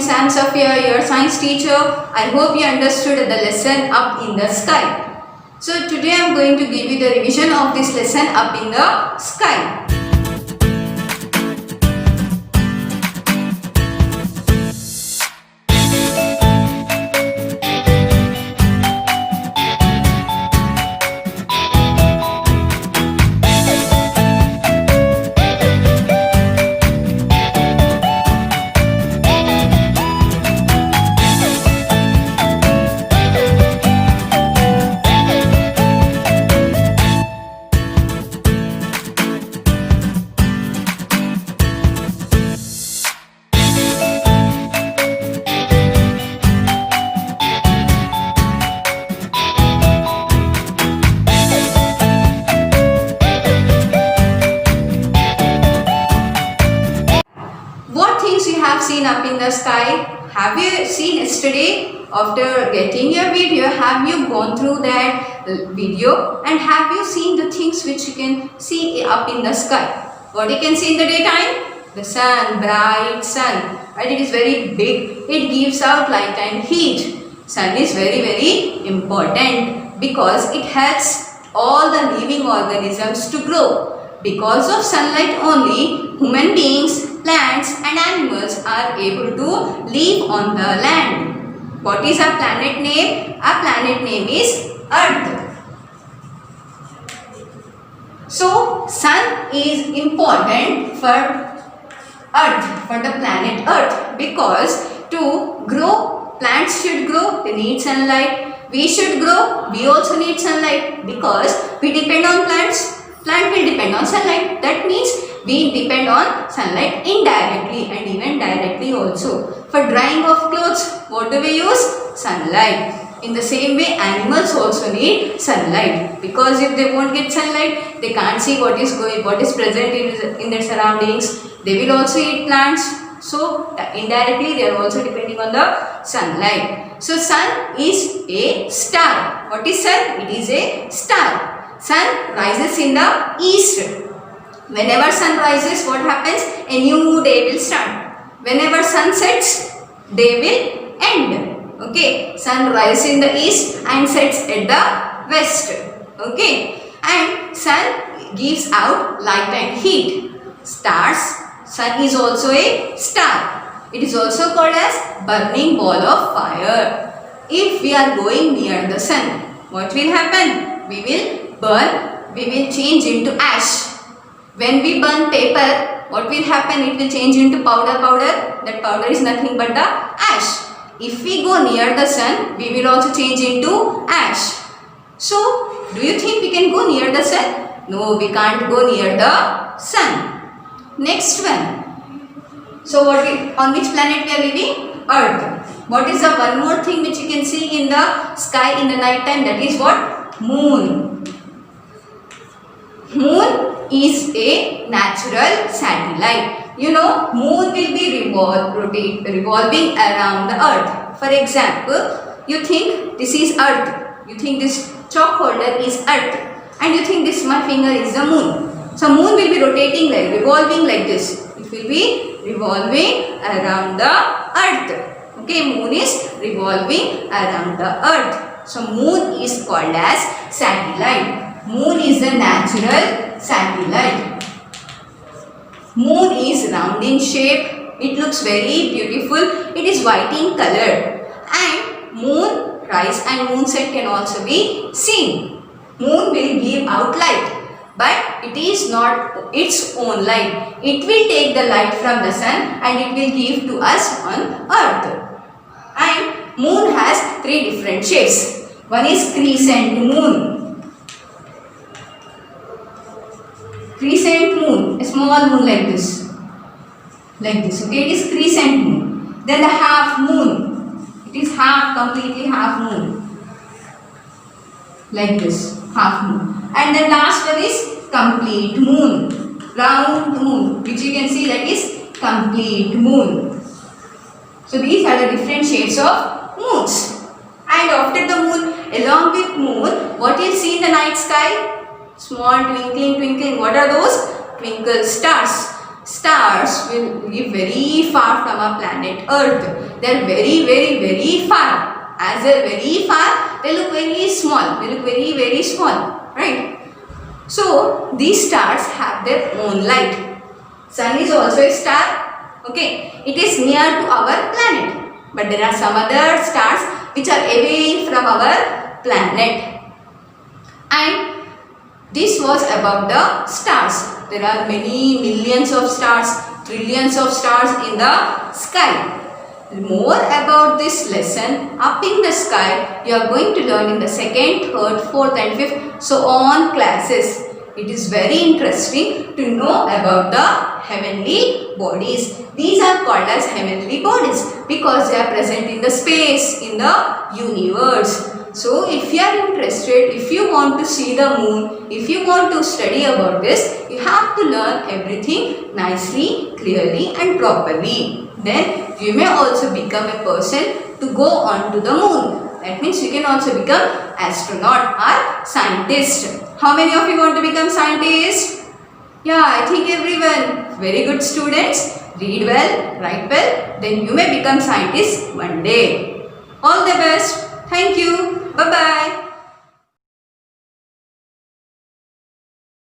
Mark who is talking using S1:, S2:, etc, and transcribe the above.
S1: students, I am Safia, your science teacher. I hope you understood the lesson Up in the Sky. So today I am going to give you the revision of this lesson Up in the Sky. Have seen up in the sky? Have you seen yesterday? After getting your video, have you gone through that video and have you seen the things which you can see up in the sky? What you can see in the daytime? The sun, bright sun, right? It is very big. It gives out light and heat. Sun is very important because it helps all the living organisms to grow. Because of sunlight only, human beings, plants and animals are able to live on the land. What is our planet name? Our planet name is Earth. So, sun is important for Earth, for the planet Earth, because to grow, plants should grow, they need sunlight. We should grow, we also need sunlight, because we depend on plants. Plant will depend on sunlight. That means we depend on sunlight indirectly and even directly also. For drying of clothes, what do we use? Sunlight. In the same way, animals also need sunlight, because if they won't get sunlight, they can't see what is present in their surroundings. They will also eat plants. So indirectly, they are also depending on the sunlight. So sun is a star. What is sun? It is a star. Sun rises in the east. Whenever sun rises, what happens? A new day will start. Whenever sun sets, day will end. Okay. Sun rises in the east and sets at the west. Okay. And sun gives out light and heat. Stars. Sun is also a star. It is also called as burning ball of fire. If we are going near the sun, what will happen? We will burn, we will change into ash. When we burn paper, what will happen? It will change into powder. That powder is nothing but the ash. If we go near the sun, we will also change into ash. So, do you think we can go near the sun? No, we can't go near the sun. Next one. So, on which planet we are living? Earth. What is the one more thing which you can see in the sky in the night time? That is what? Moon. Moon is a natural satellite. You know, moon will be revolving around the earth. For example, you think this is earth. You think this chalk holder is earth. And you think this my finger is the moon. So, moon will be revolving like this. It will be revolving around the earth. Okay, moon is revolving around the earth. So, moon is called as satellite. Moon is a natural satellite. Moon is round in shape. It looks very beautiful. It is white in color. And moon rise and moon set can also be seen. Moon will give out light, but it is not its own light. It will take the light from the sun and it will give to us on earth. And moon has three different shapes. One is crescent moon. Crescent moon, a small moon like this, okay, it is crescent moon. Then the half moon, it is completely half moon, like this, half moon. And the last one is complete moon, round moon, which you can see that is complete moon. So these are the different shades of moons. And after the moon, along with moon, what you see in the night sky? Small twinkling. What are those? Twinkle stars. Stars will be very far from our planet Earth. They are very, very, very far. As they are very far, they look very small. They look very, very small. Right? So, these stars have their own light. Sun is also a star. Okay. It is near to our planet. But there are some other stars which are away from our planet. And this was about the stars. There are many millions of stars, trillions of stars in the sky. More about this lesson up in the sky you are going to learn in the second, third, fourth and fifth so on classes. It is very interesting to know about the heavenly bodies. These are called as heavenly bodies because they are present in the space, in the universe. So if you are interested, if you want to see the moon, if you want to study about this, you have to learn everything nicely, clearly and properly. Then you may also become a person to go on to the moon. That means you can also become astronaut or scientist. How many of you want to become scientists? Yeah, I think everyone. Very good students. Read well, write well. Then you may become scientists one day.